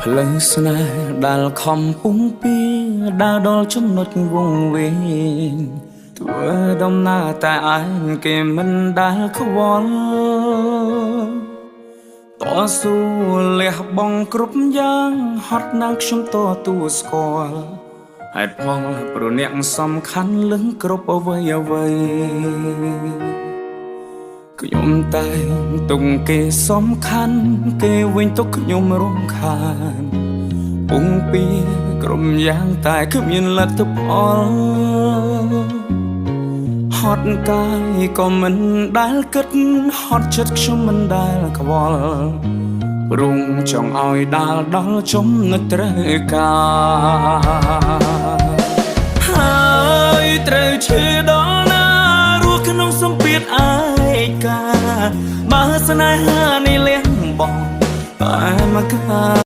ភ្លើងស្នេហ៍ដែលខំពុំពីដើរដល់ចំណុចវងវែងធ្វើដំណើរតែឯងគេមិនដែលខ្វល់តស៊ូលះបង់គ្រប់យ៉ាងហត់ណាស់ខ្ញុំតទួស្គាល់ហេតុផលព្រោះអ្នកសំខាន់លឹងគ្រប់អ្វីអ្វីខ្ញុំតែងទុកគេសំខាន់គេវិញទុកខ្ញុំរំខានពុំពីក្រុមយ៉ាងតែគ្មានលទ្ធផលហត់កាយក៏មិនដែលគិតហត់ចិត្តខ្ញុំមិនដែលខ្វល់ព្រមចង់ឲ្យដាល់ដល់ចំណុចត្រូវការហើយត្រូវឈឺដល់ណារស់ក្នុងសម្ពាធឯកាបើស្នេហានេះលះបង់តែមកកា